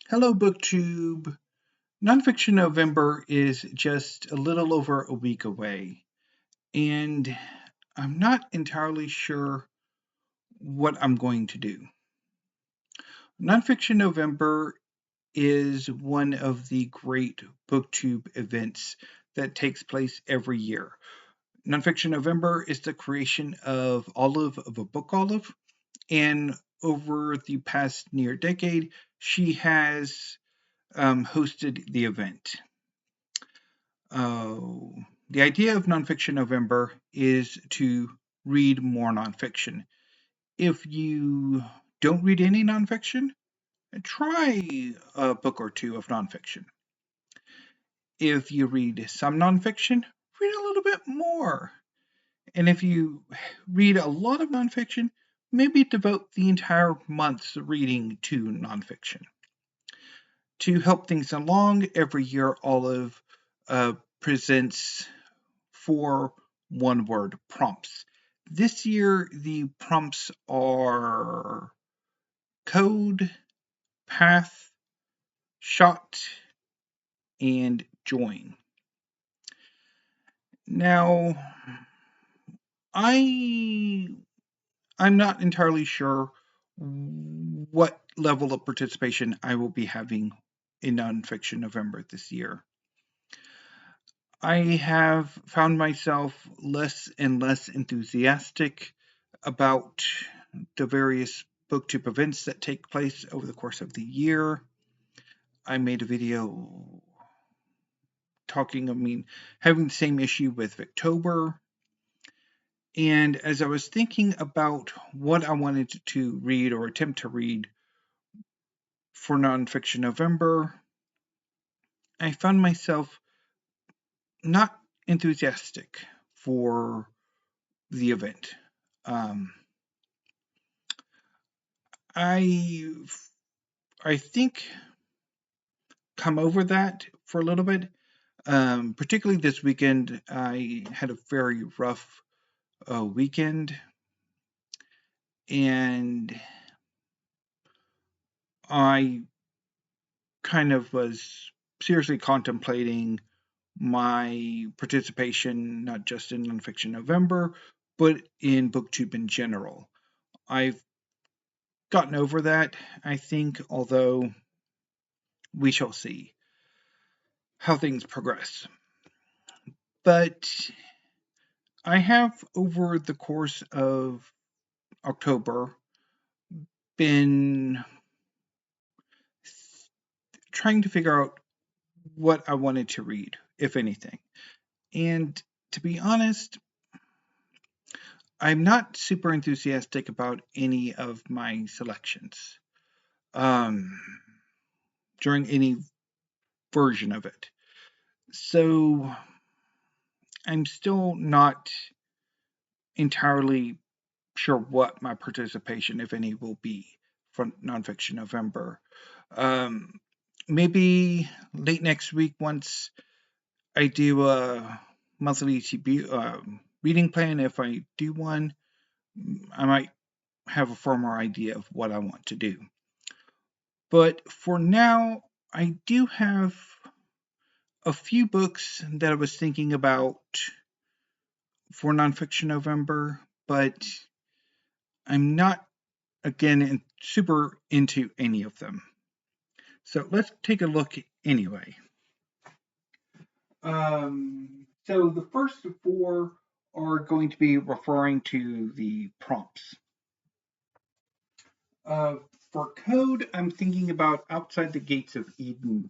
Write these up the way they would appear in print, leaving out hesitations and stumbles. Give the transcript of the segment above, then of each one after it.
Hello, BookTube. Nonfiction November is just a little over a week away, and I'm not entirely sure what I'm going to do. Nonfiction November is one of the great BookTube events that takes place every year. Nonfiction November is the creation of Olive of a Book Olive, and over the past near decade, she has hosted the event. The idea of Nonfiction November is to read more nonfiction. If you don't read any nonfiction, try a book or two of nonfiction. If you read some nonfiction, read a little bit more. And if you read a lot of nonfiction, maybe devote the entire month's reading to nonfiction. To help things along, every year Olive presents 4 one-word prompts. This year, the prompts are code, path, shot, and join. Now, I'm not entirely sure what level of participation I will be having in Nonfiction November this year. I have found myself less and less enthusiastic about the various BookTube events that take place over the course of the year. I made a video having the same issue with Victober. And as I was thinking about what I wanted to read or attempt to read for Nonfiction November, I found myself not enthusiastic for the event. I think come over that for a little bit. Particularly this weekend, I had a very rough weekend, and I kind of was seriously contemplating my participation, not just in Nonfiction November, but in BookTube in general. I've gotten over that, I think, although we shall see how things progress. But I have, over the course of October, been trying to figure out what I wanted to read, if anything. And to be honest, I'm not super enthusiastic about any of my selections during any version of it. So I'm still not entirely sure what my participation, if any, will be for Nonfiction November. Maybe late next week, once I do a monthly reading plan, if I do one, I might have a firmer idea of what I want to do. But for now, I do have a few books that I was thinking about for Nonfiction November, but I'm not, again, super into any of them. So let's take a look anyway. So the first 4 are going to be referring to the prompts. For code, I'm thinking about Outside the Gates of Eden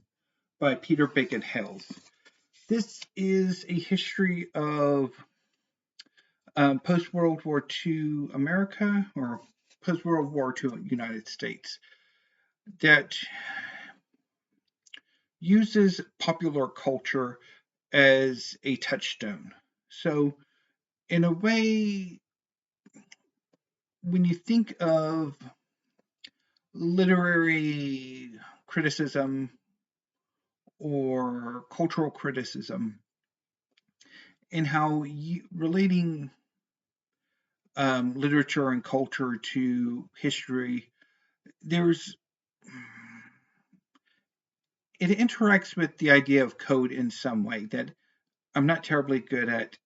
by Peter Bacon Hales. This is a history of post-World War II America, or post-World War II United States, that uses popular culture as a touchstone. So, in a way, when you think of literary criticism or cultural criticism, and how relating literature and culture to history, there's it interacts with the idea of code in some way that I'm not terribly good at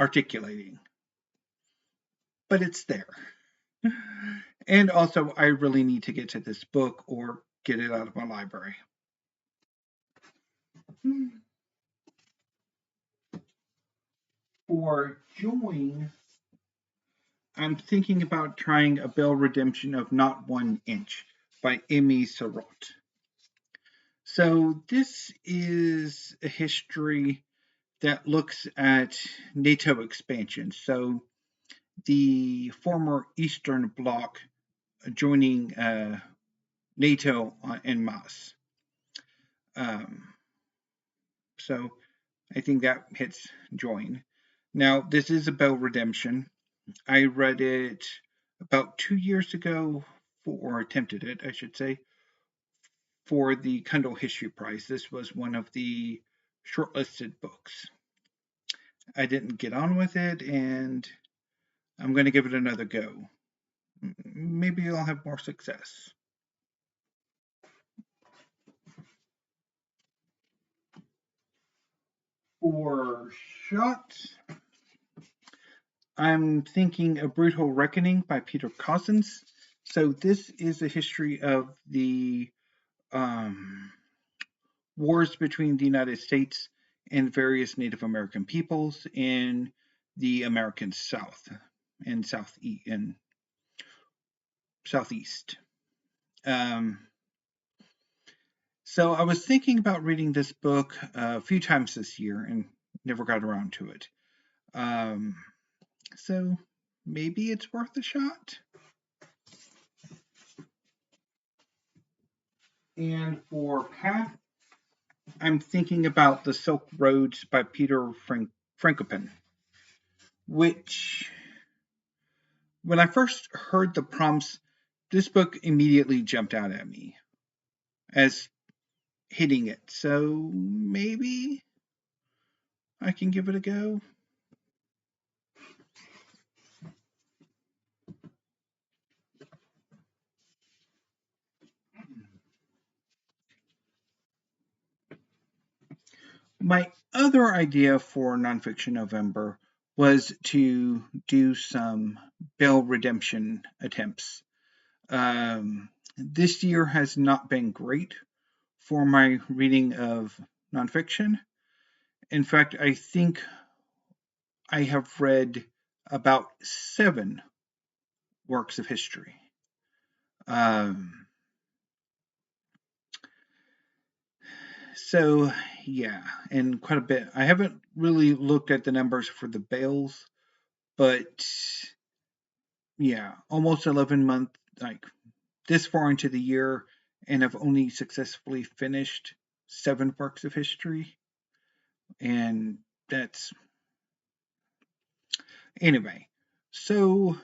articulating, but it's there. And also, I really need to get to this book or get it out of my library. For Join, I'm thinking about trying A Bell Redemption of Not 1 Inch by Emmy Sarotte. So this is a history that looks at NATO expansion. So the former Eastern Bloc joining NATO en masse. So I think that hits Join. Now, this is A Bell Redemption. I read it about 2 years ago, or attempted it, I should say, for the Kindle History Prize. This was one of the shortlisted books. I didn't get on with it, and I'm going to give it another go. Maybe I'll have more success. For shots, I'm thinking A Brutal Reckoning by Peter Cozzens. So this is a history of the wars between the United States and various Native American peoples in the American South and Southeast. So I was thinking about reading this book a few times this year and never got around to it. So maybe it's worth a shot. And for Path, I'm thinking about The Silk Roads by Peter Frankopan, which, when I first heard the prompts, this book immediately jumped out at me as hitting it. So maybe I can give it a go. My other idea for Nonfiction November was to do some Bell redemption attempts. This year has not been great for my reading of nonfiction. In fact, I think I have read about 7 works of history. So yeah, and quite a bit. I haven't really looked at the numbers for the bales, but yeah, almost 11 months, like this far into the year, and I've only successfully finished 7 works of history. And that's anyway. So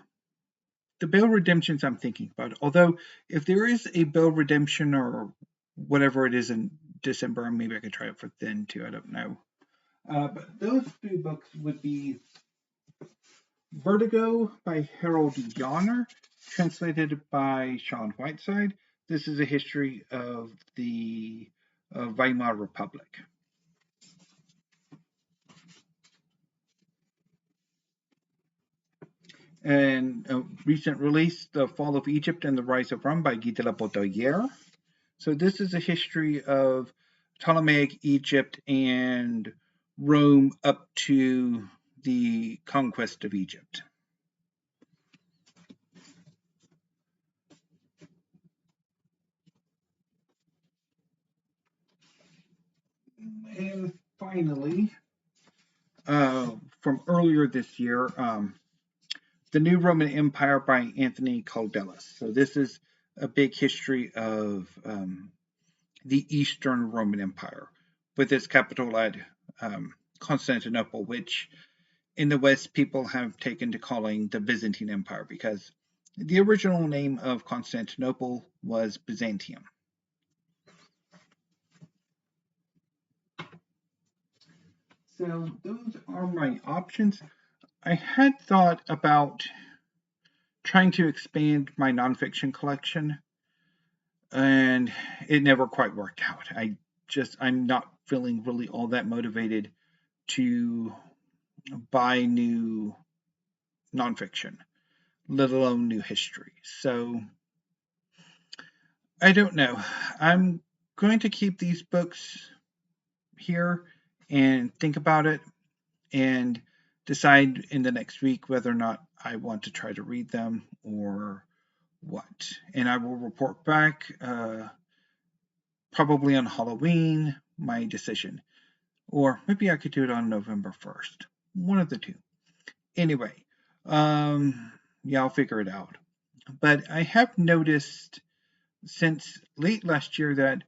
the Bale redemptions I'm thinking about, although if there is a Bale redemption or whatever it is in December, maybe I could try it for then too. I don't know. But those 3 books would be Vertigo by Harald Jahner, translated by Shaun Whiteside. This is a history of the Weimar Republic. And a recent release, The Fall of Egypt and the Rise of Rome by Guy de la Bedoyere. So this is a history of Ptolemaic Egypt and Rome up to the conquest of Egypt. And finally, from earlier this year, The New Roman Empire by Anthony Kaldellis. So this is a big history of the Eastern Roman Empire, with its capital at Constantinople, which in the West people have taken to calling the Byzantine Empire because the original name of Constantinople was Byzantium. So those are my options. I had thought about trying to expand my nonfiction collection, and it never quite worked out. I I'm not feeling really all that motivated to buy new nonfiction, let alone new history. So I don't know. I'm going to keep these books here and think about it and decide in the next week whether or not I want to try to read them or what. And I will report back probably on Halloween my decision. Or maybe I could do it on November 1st. One of the two. Anyway, yeah, I'll figure it out. But I have noticed since late last year that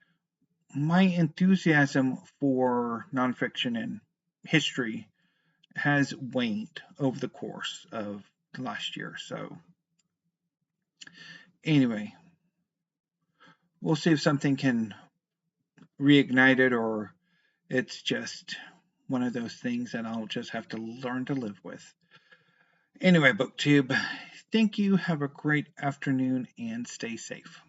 my enthusiasm for nonfiction and history has waned over the course of the last year. So, anyway, we'll see if something can reignite it or it's just one of those things that I'll just have to learn to live with. Anyway, BookTube, thank you. Have a great afternoon and stay safe.